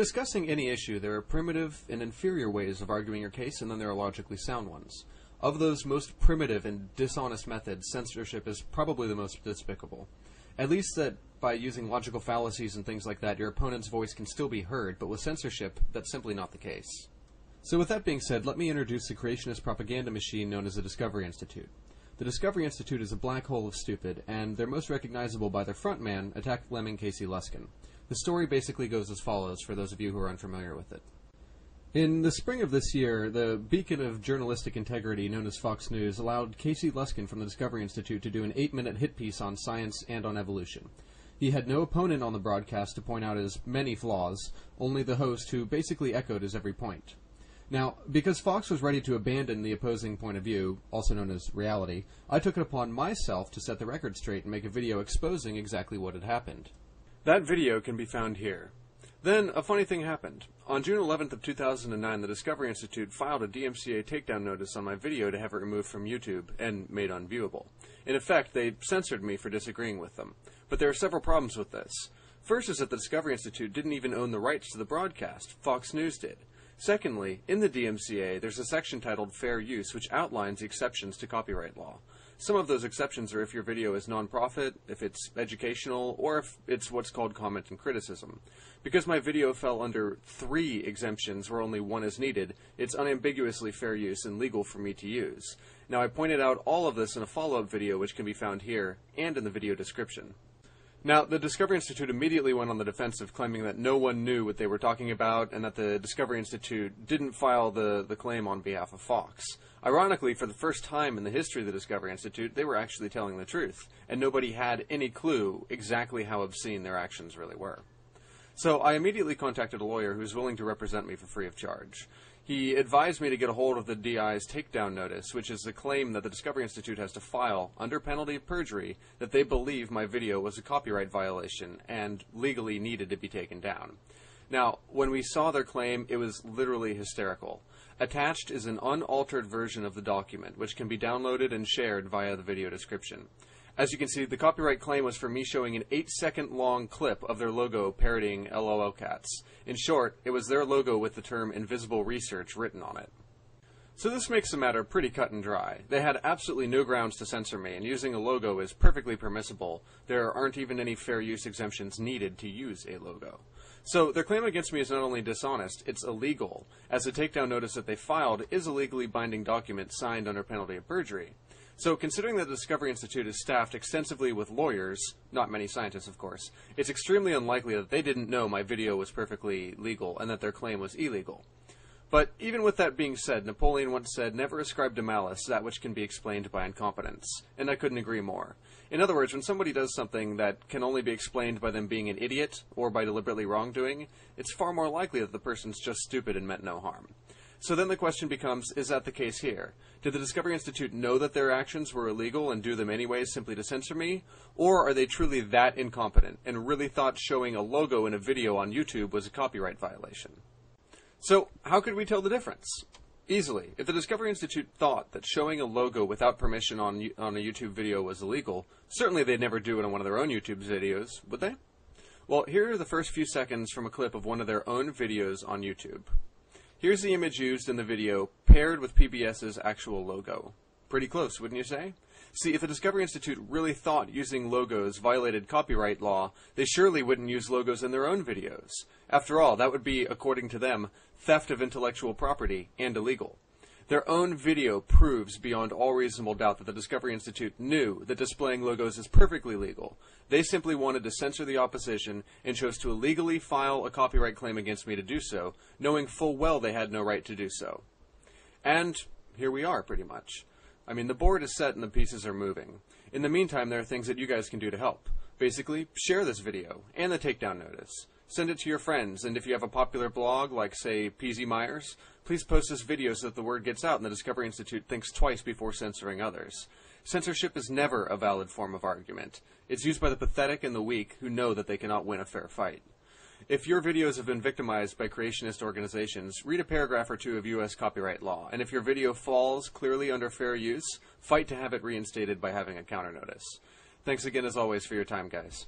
discussing any issue, there are primitive and inferior ways of arguing your case, and then there are logically sound ones. Of those most primitive and dishonest methods, censorship is probably the most despicable. At least that by using logical fallacies and things like that, your opponent's voice can still be heard, but with censorship, that's simply not the case. So with that being said, let me introduce the creationist propaganda machine known as the Discovery Institute. The Discovery Institute is a black hole of stupid, and they're most recognizable by their frontman, attack lemming Casey Luskin. The story basically goes as follows, for those of you who are unfamiliar with it. In the spring of this year, the beacon of journalistic integrity known as Fox News allowed Casey Luskin from the Discovery Institute to do an 8-minute hit piece on science and on evolution. He had no opponent on the broadcast to point out his many flaws, only the host who basically echoed his every point. Now, because Fox was ready to abandon the opposing point of view, also known as reality, I took it upon myself to set the record straight and make a video exposing exactly what had happened. That video can be found here. Then, a funny thing happened. On June 11th of 2009, the Discovery Institute filed a DMCA takedown notice on my video to have it removed from YouTube and made unviewable. In effect, they censored me for disagreeing with them. But there are several problems with this. First is that the Discovery Institute didn't even own the rights to the broadcast. Fox News did. Secondly, in the DMCA, there's a section titled Fair Use, which outlines the exceptions to copyright law. Some of those exceptions are if your video is non-profit, if it's educational, or if it's what's called comment and criticism. Because my video fell under 3 exemptions where only 1 is needed, it's unambiguously fair use and legal for me to use. Now, I pointed out all of this in a follow-up video which can be found here, and in the video description. Now, the Discovery Institute immediately went on the defensive, claiming that no one knew what they were talking about, and that the Discovery Institute didn't file the claim on behalf of Fox. Ironically, for the first time in the history of the Discovery Institute, they were actually telling the truth, and nobody had any clue exactly how obscene their actions really were. So I immediately contacted a lawyer who was willing to represent me for free of charge. He advised me to get a hold of the DI's takedown notice, which is a claim that the Discovery Institute has to file, under penalty of perjury, that they believe my video was a copyright violation and legally needed to be taken down. Now, when we saw their claim, it was literally hysterical. Attached is an unaltered version of the document, which can be downloaded and shared via the video description. As you can see, the copyright claim was for me showing an 8-second long clip of their logo parodying LOL cats. In short, it was their logo with the term invisible research written on it. So this makes the matter pretty cut and dry. They had absolutely no grounds to censor me, and using a logo is perfectly permissible. There aren't even any fair use exemptions needed to use a logo. So their claim against me is not only dishonest, it's illegal, as the takedown notice that they filed is a legally binding document signed under penalty of perjury. So considering that the Discovery Institute is staffed extensively with lawyers, not many scientists of course, it's extremely unlikely that they didn't know my video was perfectly legal and that their claim was illegal. But even with that being said, Napoleon once said, "Never ascribe to malice that which can be explained by incompetence," and I couldn't agree more. In other words, when somebody does something that can only be explained by them being an idiot or by deliberately wrongdoing, it's far more likely that the person's just stupid and meant no harm. So then the question becomes, is that the case here? Did the Discovery Institute know that their actions were illegal and do them anyways simply to censor me? Or are they truly that incompetent and really thought showing a logo in a video on YouTube was a copyright violation? So how could we tell the difference? Easily. If the Discovery Institute thought that showing a logo without permission on a YouTube video was illegal, certainly they'd never do it on one of their own YouTube videos, would they? Well, here are the first few seconds from a clip of one of their own videos on YouTube. Here's the image used in the video, paired with PBS's actual logo. Pretty close, wouldn't you say? See, if the Discovery Institute really thought using logos violated copyright law, they surely wouldn't use logos in their own videos. After all, that would be, according to them, theft of intellectual property and illegal. Their own video proves beyond all reasonable doubt that the Discovery Institute knew that displaying logos is perfectly legal. They simply wanted to censor the opposition and chose to illegally file a copyright claim against me to do so, knowing full well they had no right to do so. And here we are, pretty much. I mean, the board is set and the pieces are moving. In the meantime, there are things that you guys can do to help. Basically, share this video and the takedown notice. Send it to your friends, and if you have a popular blog like, say, PZ Myers, please post this video so that the word gets out and the Discovery Institute thinks twice before censoring others. Censorship is never a valid form of argument. It's used by the pathetic and the weak who know that they cannot win a fair fight. If your videos have been victimized by creationist organizations, read a paragraph or 2 of U.S. copyright law, and if your video falls clearly under fair use, fight to have it reinstated by having a counter notice. Thanks again as always for your time, guys.